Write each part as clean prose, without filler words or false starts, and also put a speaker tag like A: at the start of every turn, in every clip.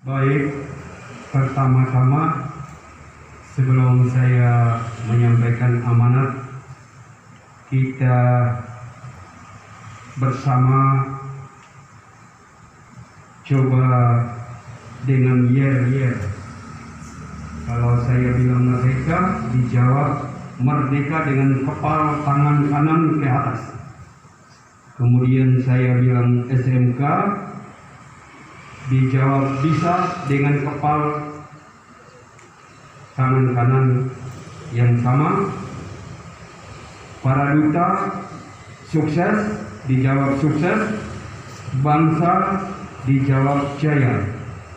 A: Baik, pertama-tama sebelum saya menyampaikan amanat, kita bersama coba dengan yer. Kalau saya bilang merdeka, dijawab merdeka dengan kepala tangan kanan ke atas. Kemudian saya bilang SMK, dijawab bisa dengan kepala tangan kanan yang sama. Para duta sukses, dijawab sukses. Bangsa, dijawab jaya.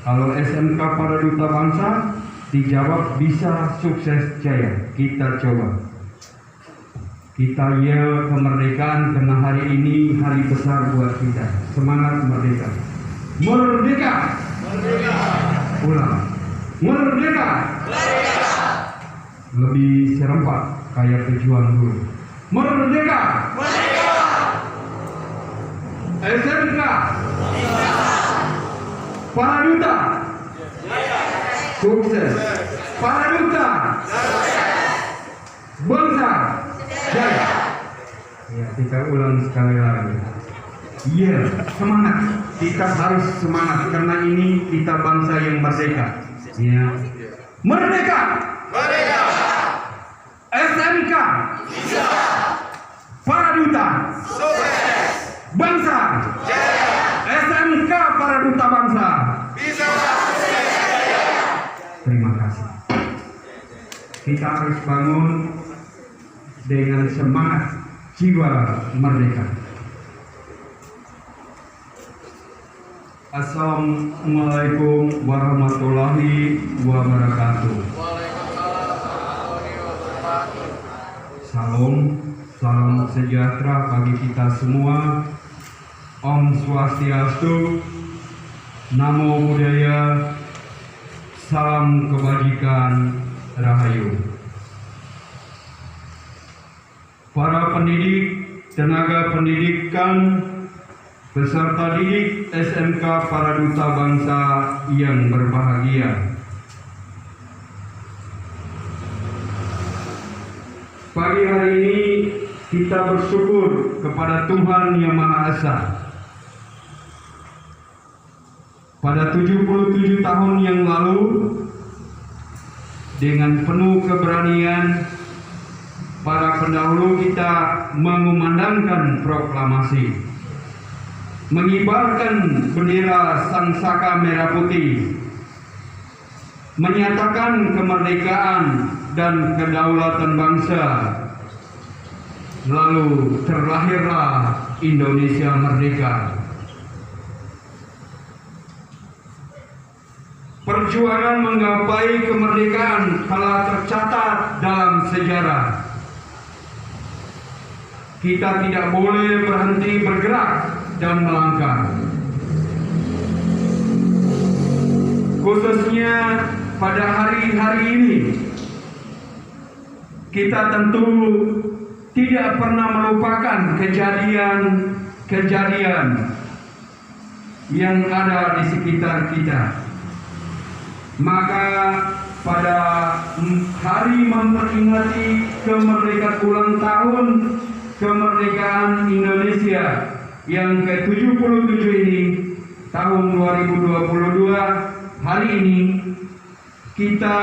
A: Kalau SMK para duta bangsa, dijawab bisa, sukses, jaya. Kita coba. Kita yel kemerdekaan karena hari ini hari besar buat kita. Semangat merdeka. Merdeka! Merdeka! Ulang. Merdeka! Merdeka! Lebih serempak kayak pejuang dulu. Merdeka! Merdeka! SMK! Merdeka! Para duta! Sukses! Para duta! Sukses! Bangsa! Jaya! Ya, kita ulang sekali lagi. Iya, semangat. Kita harus semangat karena ini kita bangsa yang merdeka. Ya. Merdeka! Merdeka! SMK! Bisa! Para duta! Sukses! Bangsa! Jaya! SMK para duta bangsa! Bisa! Sukses! Jaya! Terima kasih. Kita harus bangun dengan semangat jiwa merdeka. Assalamualaikum warahmatullahi wabarakatuh. Salam sejahtera bagi kita semua. Om Swastiastu, Namo Buddhaya, salam kebajikan, Rahayu. Para pendidik, tenaga pendidikan, peserta didik SMK para duta bangsa yang berbahagia. Pagi hari ini kita bersyukur kepada Tuhan Yang Maha Esa. Pada 77 tahun yang lalu, dengan penuh keberanian, para pendahulu kita mengumandangkan proklamasi, mengibarkan bendera Sang Saka Merah Putih, menyatakan kemerdekaan dan kedaulatan bangsa. Lalu terlahirlah Indonesia merdeka. Perjuangan menggapai kemerdekaan telah tercatat dalam sejarah. Kita tidak boleh berhenti bergerak dan melangkah. Khususnya pada hari-hari ini, kita tentu tidak pernah melupakan kejadian-kejadian yang ada di sekitar kita. Maka pada hari memperingati kemerdekaan ulang tahun kemerdekaan Indonesia yang ke-77 ini, tahun 2022, hari ini kita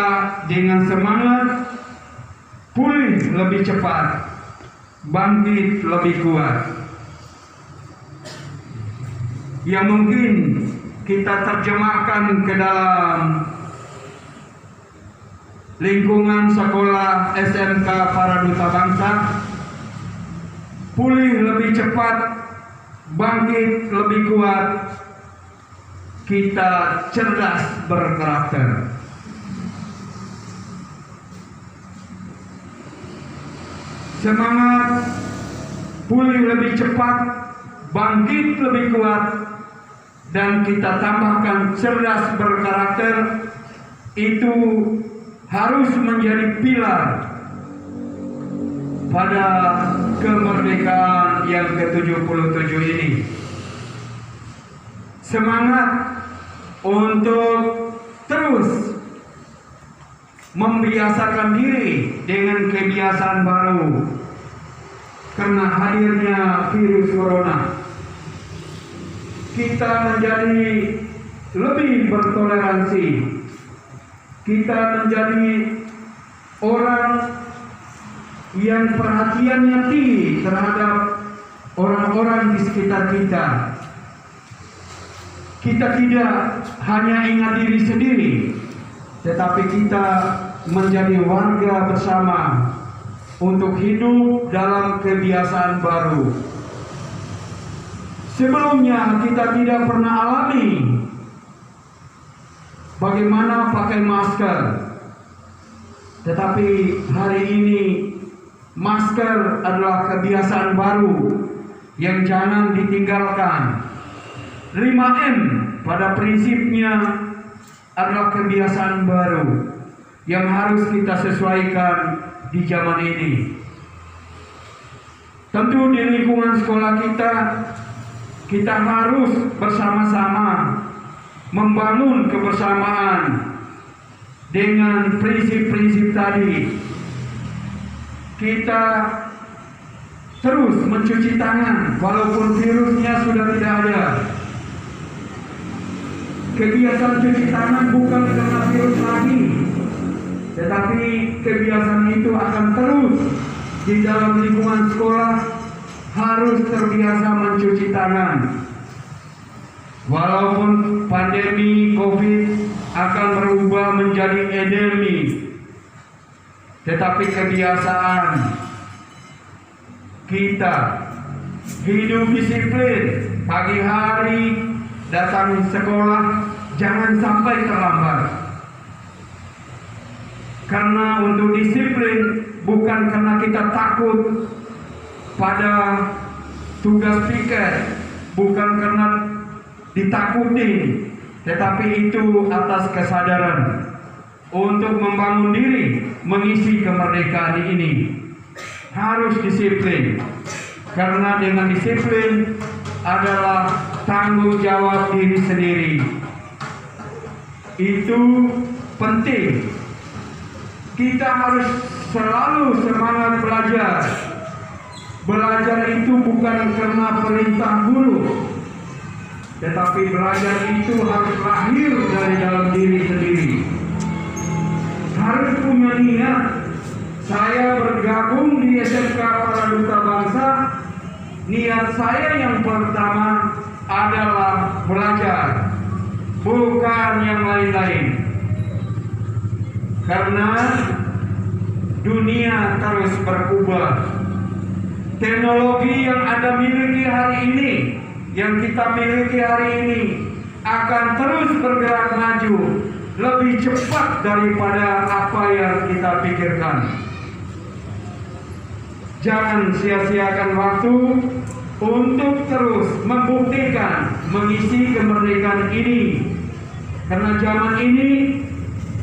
A: dengan semangat pulih lebih cepat, bangkit lebih kuat. Yang mungkin kita terjemahkan ke dalam lingkungan sekolah SMK para duta bangsa, pulih lebih cepat, bangkit lebih kuat, kita cerdas berkarakter. Semangat, pulih lebih cepat, bangkit lebih kuat, dan kita tambahkan cerdas berkarakter, itu harus menjadi pilar pada kemerdekaan yang ke-77 ini. Semangat untuk terus membiasakan diri dengan kebiasaan baru karena hadirnya virus corona. Kita menjadi lebih bertoleransi. Kita menjadi orang yang perhatiannya tinggi terhadap orang-orang di sekitar kita. Kita tidak hanya ingat diri sendiri, tetapi kita menjadi warga bersama untuk hidup dalam kebiasaan baru. Sebelumnya kita tidak pernah alami bagaimana pakai masker, tetapi hari ini masker adalah kebiasaan baru yang jangan ditinggalkan. 5M pada prinsipnya adalah kebiasaan baru yang harus kita sesuaikan di zaman ini. Tentu di lingkungan sekolah kita harus bersama-sama membangun kebersamaan dengan prinsip-prinsip tadi. Kita terus mencuci tangan walaupun virusnya sudah tidak ada. Kebiasaan cuci tangan bukan karena virus lagi, tetapi kebiasaan itu akan terus di dalam lingkungan sekolah harus terbiasa mencuci tangan. Walaupun pandemi COVID akan berubah menjadi endemi, tetapi kebiasaan kita hidup disiplin, pagi hari datang sekolah, jangan sampai terlambat. Karena untuk disiplin bukan karena kita takut pada tugas piket, bukan karena ditakuti, tetapi itu atas kesadaran untuk membangun diri, mengisi kemerdekaan ini. Harus disiplin, karena dengan disiplin adalah tanggung jawab diri sendiri. Itu penting. Kita harus selalu semangat belajar. Belajar itu bukan karena perintah guru, tetapi belajar itu harus lahir dari dalam diri sendiri. Harus punya niat. Saya bergabung di SMK Para Duta Bangsa. Niat saya yang pertama adalah belajar, bukan yang lain-lain. Karena dunia terus berubah. Teknologi yang Anda miliki hari ini, yang kita miliki hari ini, akan terus bergerak maju lebih cepat daripada apa yang kita pikirkan. Jangan sia-siakan waktu untuk terus membuktikan, mengisi kemerdekaan ini. Karena zaman ini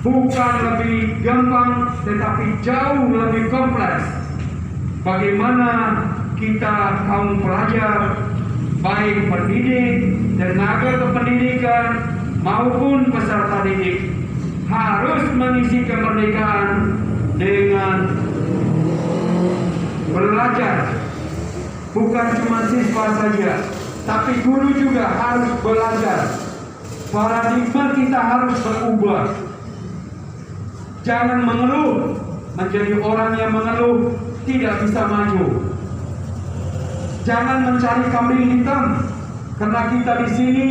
A: bukan lebih gampang, tetapi jauh lebih kompleks. Bagaimana kita kaum pelajar, baik pendidik, tenaga kependidikan, maupun peserta didik, harus mengisi kemerdekaan dengan belajar. Bukan cuma siswa saja, tapi guru juga harus belajar. Paradigma kita harus berubah. Jangan mengeluh, menjadi orang yang mengeluh tidak bisa maju. Jangan mencari kambing hitam, karena kita di sini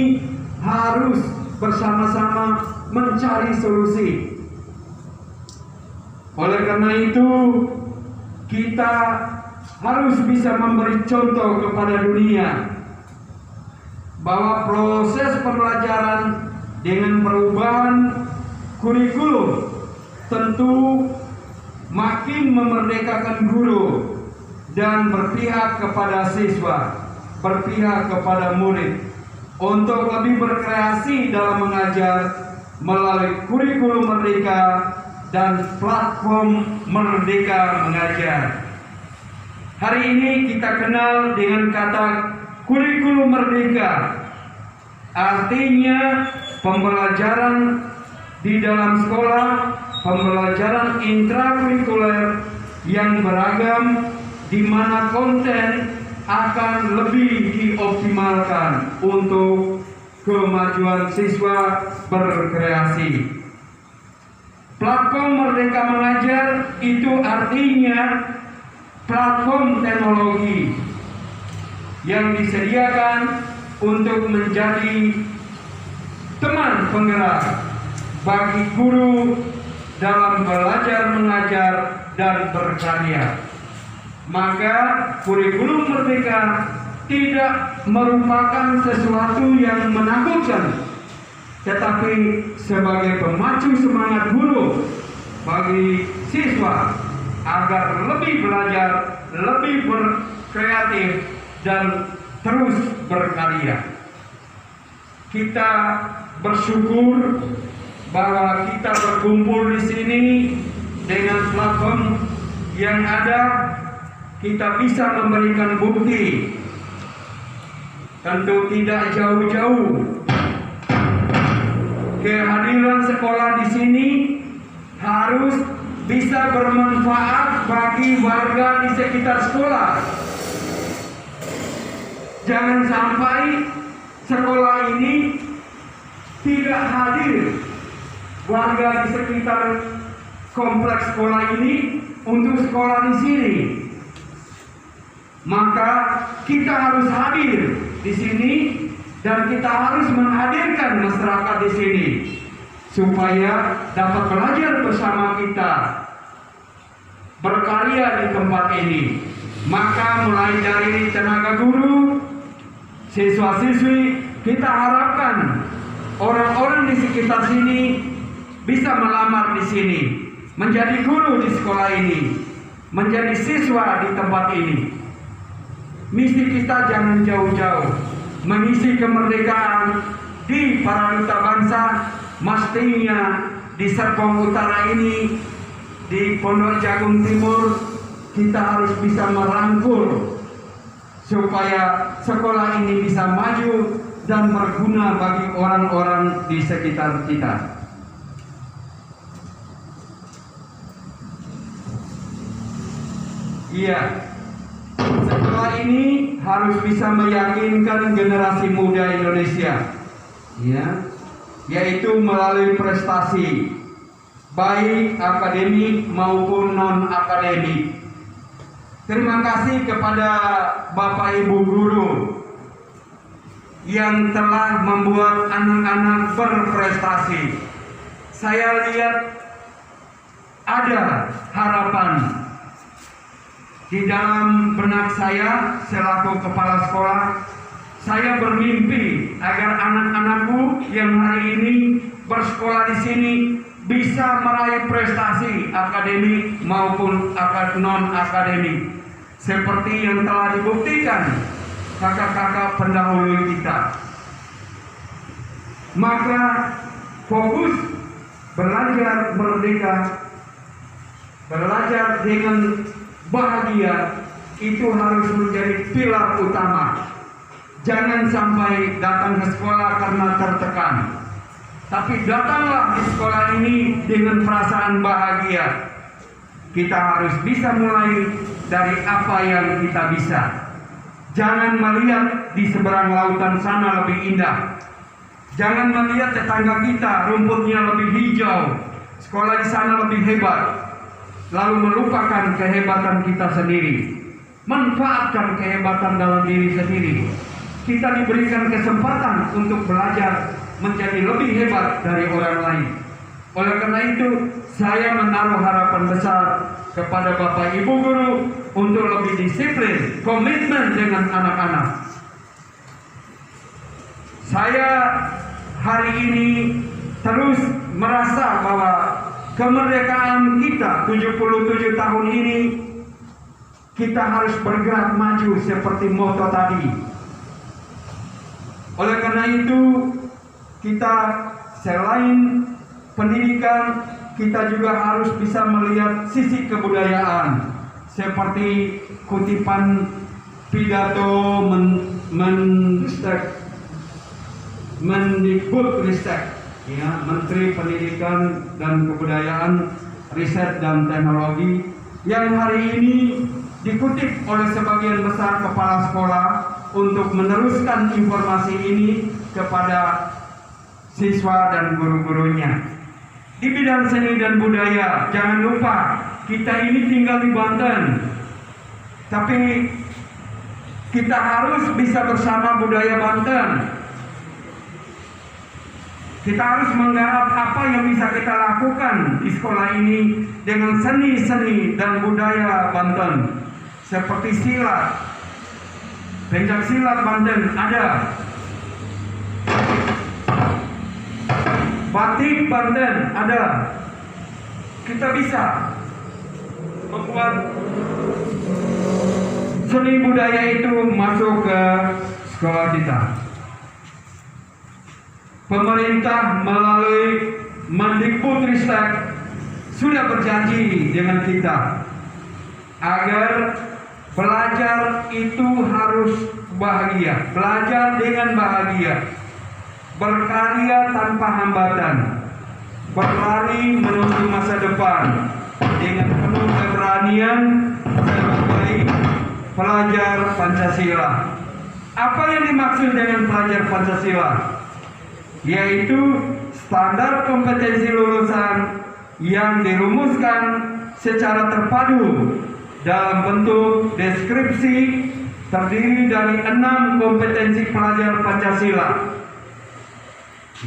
A: harus bersama-sama mencari solusi. Oleh karena itu, kita harus bisa memberi contoh kepada dunia bahwa proses pembelajaran dengan perubahan kurikulum tentu makin memerdekakan guru dan berpihak kepada siswa, berpihak kepada murid untuk lebih berkreasi dalam mengajar melalui kurikulum merdeka dan platform Merdeka Mengajar. Hari ini kita kenal dengan kata kurikulum merdeka. Artinya pembelajaran di dalam sekolah, pembelajaran intrakurikuler yang beragam, di mana konten akan lebih dioptimalkan untuk kemajuan siswa berkreasi. Platform Merdeka Mengajar itu artinya platform teknologi yang disediakan untuk menjadi teman penggerak bagi guru dalam belajar mengajar dan berkarya. Maka kurikulum merdeka tidak merupakan sesuatu yang menakutkan, tetapi sebagai pemacu semangat guru bagi siswa agar lebih belajar, lebih berkreatif, dan terus berkarya. Kita bersyukur bahwa kita berkumpul di sini dengan platform yang ada. Kita bisa memberikan bukti, tentu tidak jauh-jauh. Kehadiran sekolah di sini harus bisa bermanfaat bagi warga di sekitar sekolah. Jangan sampai sekolah ini tidak hadir warga di sekitar kompleks sekolah ini untuk sekolah di sini. Maka kita harus hadir di sini dan kita harus menghadirkan masyarakat di sini supaya dapat belajar bersama kita, berkarya di tempat ini. Maka mulai dari tenaga guru, siswa-siswi, kita harapkan orang-orang di sekitar sini bisa melamar di sini, menjadi guru di sekolah ini, menjadi siswa di tempat ini. Misi kita jangan jauh-jauh, mengisi kemerdekaan di Paraduta Bangsa, mestinya di Serpong Utara ini, di Pondok Jagung Timur, kita harus bisa merangkul supaya sekolah ini bisa maju dan berguna bagi orang-orang di sekitar kita. Iya, sekolah ini harus bisa meyakinkan generasi muda Indonesia, ya, yaitu melalui prestasi, baik akademik maupun non-akademik. Terima kasih kepada Bapak Ibu guru yang telah membuat anak-anak berprestasi. Saya lihat ada harapan di dalam benak saya selaku kepala sekolah. Saya bermimpi agar anak-anakku yang hari ini bersekolah di sini bisa meraih prestasi akademik maupun non-akademik, seperti yang telah dibuktikan kakak-kakak pendahulu kita. Maka fokus belajar merdeka, belajar dengan bahagia, itu harus menjadi pilar utama. Jangan sampai datang ke sekolah karena tertekan, tapi datanglah di sekolah ini dengan perasaan bahagia. Kita harus bisa mulai dari apa yang kita bisa. Jangan melihat di seberang lautan sana lebih indah. Jangan melihat tetangga kita rumputnya lebih hijau, sekolah di sana lebih hebat, lalu melupakan kehebatan kita sendiri. Manfaatkan kehebatan dalam diri sendiri. Kita diberikan kesempatan untuk belajar menjadi lebih hebat dari orang lain. Oleh karena itu, saya menaruh harapan besar kepada Bapak Ibu guru untuk lebih disiplin, komitmen dengan anak-anak. Saya hari ini terus merasa bahwa kemerdekaan kita 77 tahun ini, kita harus bergerak maju seperti moto tadi. Oleh karena itu, kita selain pendidikan, kita juga harus bisa melihat sisi kebudayaan, seperti kutipan pidato Mendikbudristek, ya, Menteri Pendidikan dan Kebudayaan, Riset dan Teknologi, yang hari ini dikutip oleh sebagian besar kepala sekolah untuk meneruskan informasi ini kepada siswa dan guru-gurunya. Di bidang seni dan budaya, jangan lupa kita ini tinggal di Banten, tapi kita harus bisa bersama budaya Banten. Kita harus menggarap apa yang bisa kita lakukan di sekolah ini dengan seni-seni dan budaya Banten, seperti silat, pencak silat Banten ada, batik Banten ada. Kita bisa membuat seni budaya itu masuk ke sekolah kita. Pemerintah melalui Mendikbudristek sudah berjanji dengan kita agar belajar itu harus bahagia, belajar dengan bahagia, berkarya tanpa hambatan, berlari menuju masa depan dengan penuh keberanian sebagai pelajar Pancasila. Apa yang dimaksud dengan pelajar Pancasila? Yaitu standar kompetensi lulusan yang dirumuskan secara terpadu dalam bentuk deskripsi terdiri dari 6 kompetensi pelajar Pancasila.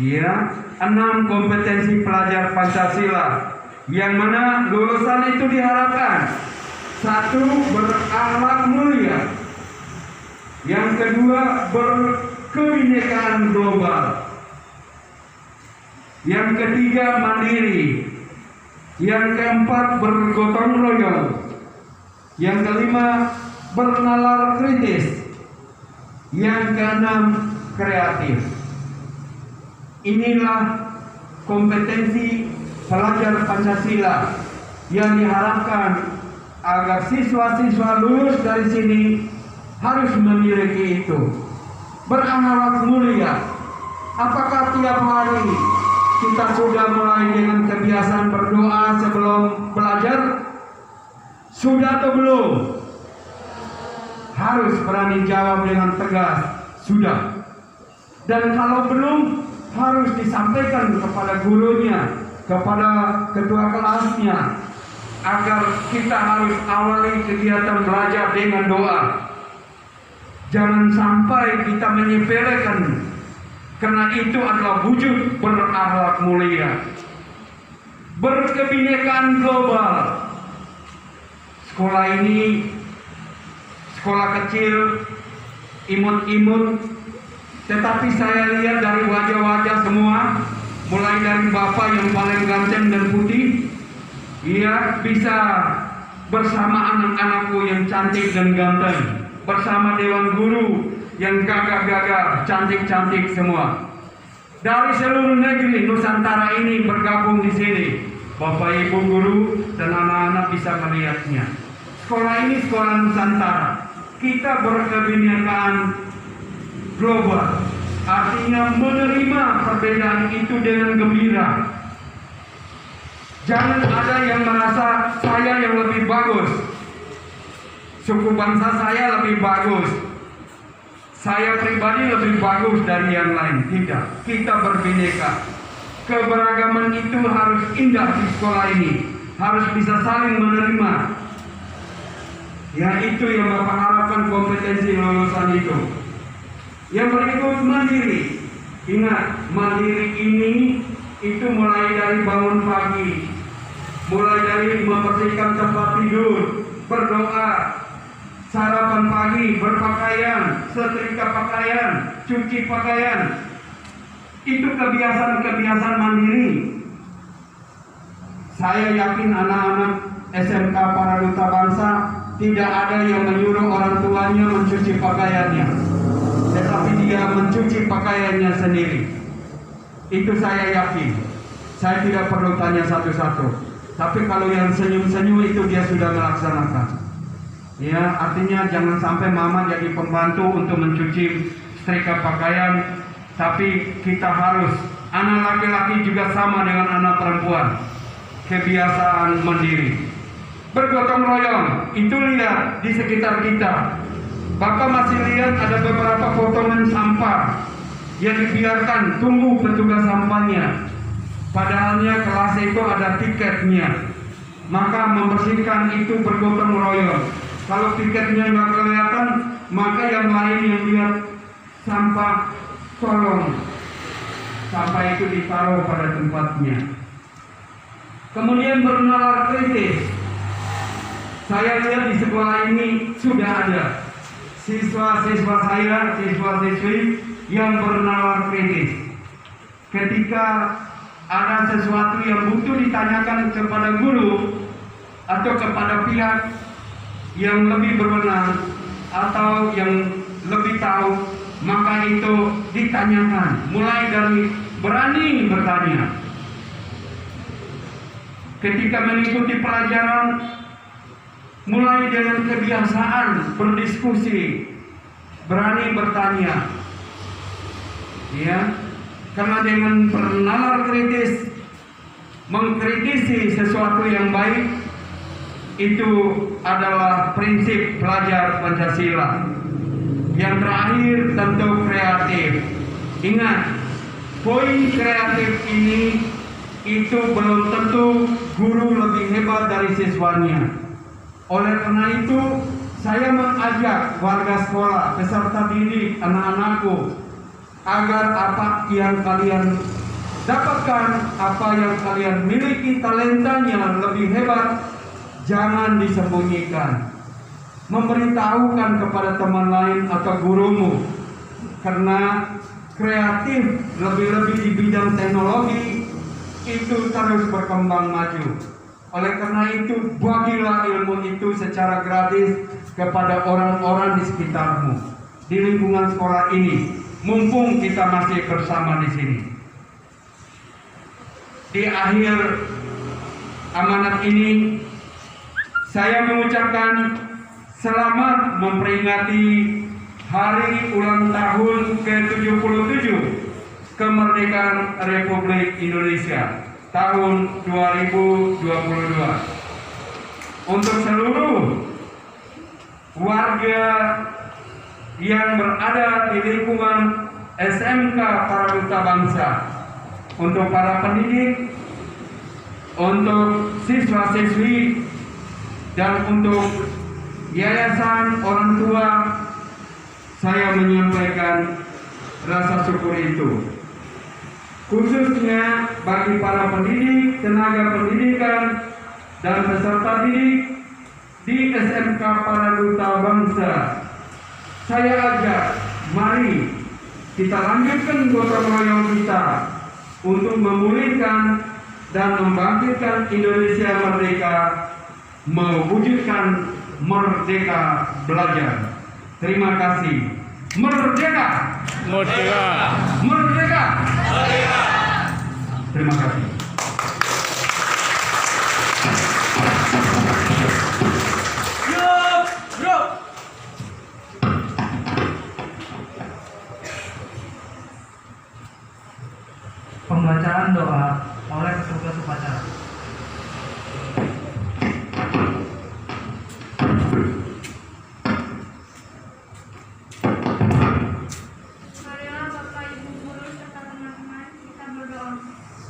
A: Ya, 6 kompetensi pelajar Pancasila, yang mana lulusan itu diharapkan: 1. Berakhlak mulia, yang kedua berkebinekaan global, yang ketiga mandiri, yang keempat bergotong royong, yang kelima bernalar kritis, yang keenam kreatif. Inilah kompetensi pelajar Pancasila yang diharapkan agar siswa-siswa lulus dari sini harus memiliki itu. Berakhlak mulia. Apakah tiap hari kita sudah mulai dengan kebiasaan berdoa sebelum belajar? Sudah atau belum? Harus berani jawab dengan tegas, sudah. Dan kalau belum, harus disampaikan kepada gurunya, kepada ketua kelasnya, agar kita harus awali kegiatan belajar dengan doa. Jangan sampai kita menyepelekan, karena itu adalah wujud berakhlak mulia. Berkebinekaan global. Sekolah ini sekolah kecil, imut-imut, tetapi saya lihat dari wajah-wajah semua, mulai dari bapak yang paling ganteng dan putih, ia bisa bersama anak-anakku yang cantik dan ganteng, bersama dewan guru yang gagah-gagah, cantik-cantik semua. Dari seluruh negeri Nusantara ini bergabung di sini. Bapak Ibu guru dan anak-anak bisa melihatnya. Sekolah ini sekolah Nusantara. Kita berkebinekaan global, artinya menerima perbedaan itu dengan gembira. Jangan ada yang merasa saya yang lebih bagus, suku bangsa saya lebih bagus, saya pribadi lebih bagus dari yang lain. Tidak, kita berbineka. Keberagaman itu harus indah di sekolah ini, harus bisa saling menerima. Ya, itu yang Bapak harapkan kompetensi lulusan itu. Yang berikut mandiri. Ingat, mandiri ini itu mulai dari bangun pagi, mulai dari membersihkan tempat tidur, berdoa, sarapan pagi, berpakaian, setrika pakaian, cuci pakaian. Itu kebiasaan-kebiasaan mandiri. Saya yakin anak-anak SMK para duta bangsa tidak ada yang menyuruh orang tuanya mencuci pakaiannya, tetapi dia mencuci pakaiannya sendiri. Itu saya yakin. Saya tidak perlu tanya satu-satu. Tapi kalau yang senyum-senyum itu dia sudah melaksanakan. Ya, artinya jangan sampai mama jadi pembantu untuk mencuci setrika pakaian, Tapi kita harus, anak laki-laki juga sama dengan anak perempuan, kebiasaan mandiri, bergotong royong. Itu lihat di sekitar kita. Bapak masih lihat ada beberapa potongan sampah yang dibiarkan tunggu petugas sampahnya. Padahalnya kelas itu ada tiketnya. Maka membersihkan itu bergotong royong. Kalau tiketnya nggak kelihatan, maka yang lain yang lihat sampah, tolong sampah itu ditaruh pada tempatnya. Kemudian bernalar kritis. Saya lihat di sekolah ini sudah ada siswa-siswa saya, siswa-siswi yang bernalar kritis. Ketika ada sesuatu yang butuh ditanyakan kepada guru atau kepada pihak yang lebih berwenang atau yang lebih tahu, maka itu ditanyakan, mulai dari berani bertanya. Ketika mengikuti pelajaran, mulai dengan kebiasaan berdiskusi, berani bertanya, ya, karena dengan bernalar kritis, mengkritisi sesuatu yang baik, itu adalah prinsip pelajar Pancasila. Yang terakhir tentu kreatif. Ingat, poin kreatif ini itu belum tentu guru lebih hebat dari siswanya. Oleh karena itu, saya mengajak warga sekolah, peserta didik, anak-anakku, agar apa yang kalian dapatkan, apa yang kalian miliki talentanya lebih hebat, jangan disembunyikan. Memberitahukan kepada teman lain atau gurumu. Karena kreatif, lebih-lebih di bidang teknologi, itu terus berkembang maju. Oleh karena itu, bagilah ilmu itu secara gratis kepada orang-orang di sekitarmu, di lingkungan sekolah ini. Mumpung kita masih bersama di sini. Di akhir amanat ini, saya mengucapkan selamat memperingati hari ulang tahun ke-77 kemerdekaan Republik Indonesia tahun 2022. Untuk seluruh warga yang berada di lingkungan SMK Para Duta Bangsa, untuk para pendidik, untuk siswa-siswi, dan untuk yayasan orang tua, saya menyampaikan rasa syukur itu. Khususnya bagi para pendidik, tenaga pendidikan, dan peserta didik di SMK Para Duta Bangsa, saya ajak, mari kita lanjutkan gotong royong kita untuk memulihkan dan membangkitkan Indonesia merdeka, mewujudkan merdeka belajar. Terima kasih. Merdeka!
B: Merdeka!
A: Merdeka! Merdeka! Terima kasih.
C: Pembacaan doa oleh petugas upacara.
D: Marilah Bapak, Ibu, guru, serta teman-teman, kita berdoa.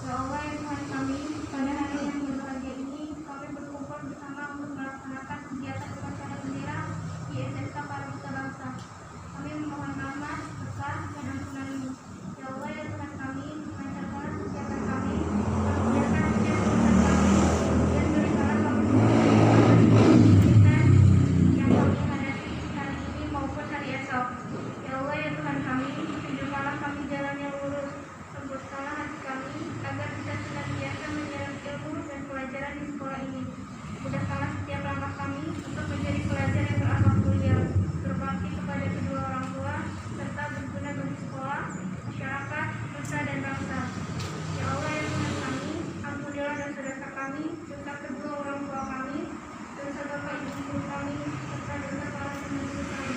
D: Ya Allah, ya Tuhan kami, pada hari yang berbahagia ini, kami berkumpul bersama untuk melaksanakan kegiatan upacara bendera di SMK Para Duta Bangsa. Kami memohon rahmat, berkah, dan ampunan-Mu. Ya Allah, ya Tuhan kami, lancarkanlah kegiatan kami, permuliakan setiap urusan kami, dan berikanlah kami kesulitan yang kami hadapi hari ini maupun hari esok. Ya Allah, ya Tuhan kami, tunjukkanlah kami jalan yang lurus, lembutkanlah hati kami, agar bisa senantiasa menyerap ilmu dan pelajaran di sekolah ini. Mudahkanlah setiap langkah kami untuk menjadi pelajar yang berakhlak mulia, berbakti kepada kedua orang tua, serta berguna bagi sekolah, masyarakat, nusa dan bangsa. Ya Allah, ya Tuhan kami, ampunilah dosa-dosa kami, dosa kedua orang tua kami, dosa bapak ibu guru kami, serta dosa para penduduk kami.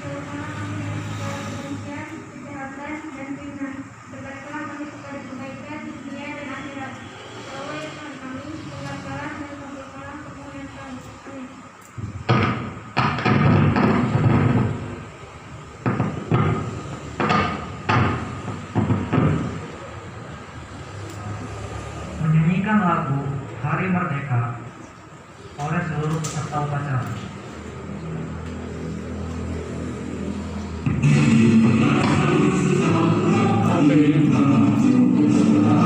D: Jauhkanlah kami dari segala kebencian, kejahatan,
C: Menyanyikan lagu Hari Merdeka oleh seluruh peserta upacara.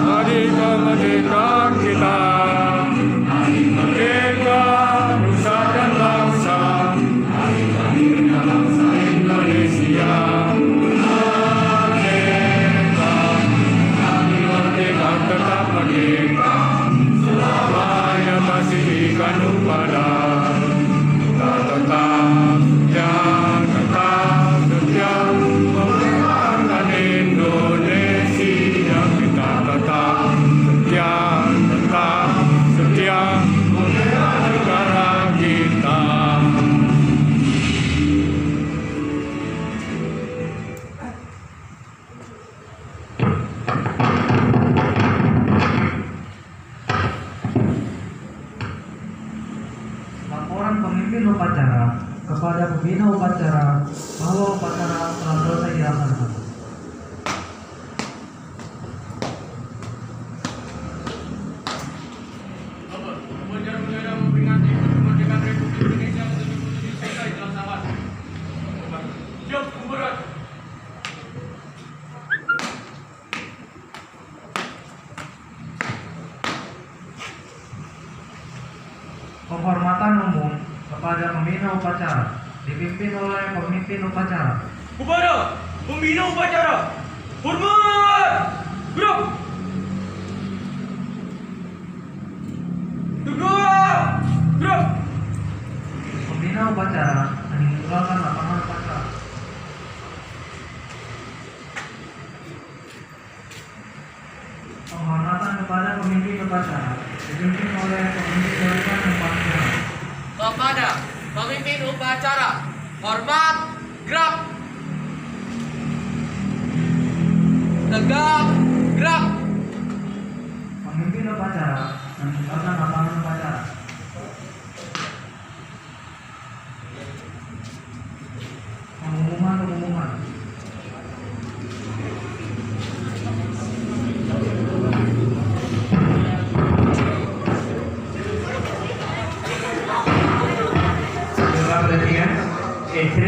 B: Hari kemerdekaan kita, hari merdeka nusa dan bangsa, hari lahirnya bangsa Indonesia. Merdeka, kami merdeka tetap merdeka, selamanya masih dikandung pada kita tetap setia mempertahankan Indonesia. Kita tetap setia membela negara kita.
C: Laporan pemimpin upacara kepada pembina upacara bahwa upacara telah selesai dilaksanakan.
B: Upacara memperingati kemerdekaan Republik Indonesia ke-77 selesai dilaksanakan. Siap, Kumparan.
C: Penghormatan umum kepada pembina upacara dipimpin oleh pemimpin upacara.
B: Kepada pembina upacara, hormat! Gerak! Tegak! Gerak!
C: Pembina upacara meninggalkan lapangan upacara. Penghormatan kepada pemimpin upacara dipimpin oleh pemimpin dewan upacara.
E: Kepada pemimpin upacara, hormat, gerak, tegak, gerak.
C: Pemimpin upacara meninggalkan lapangan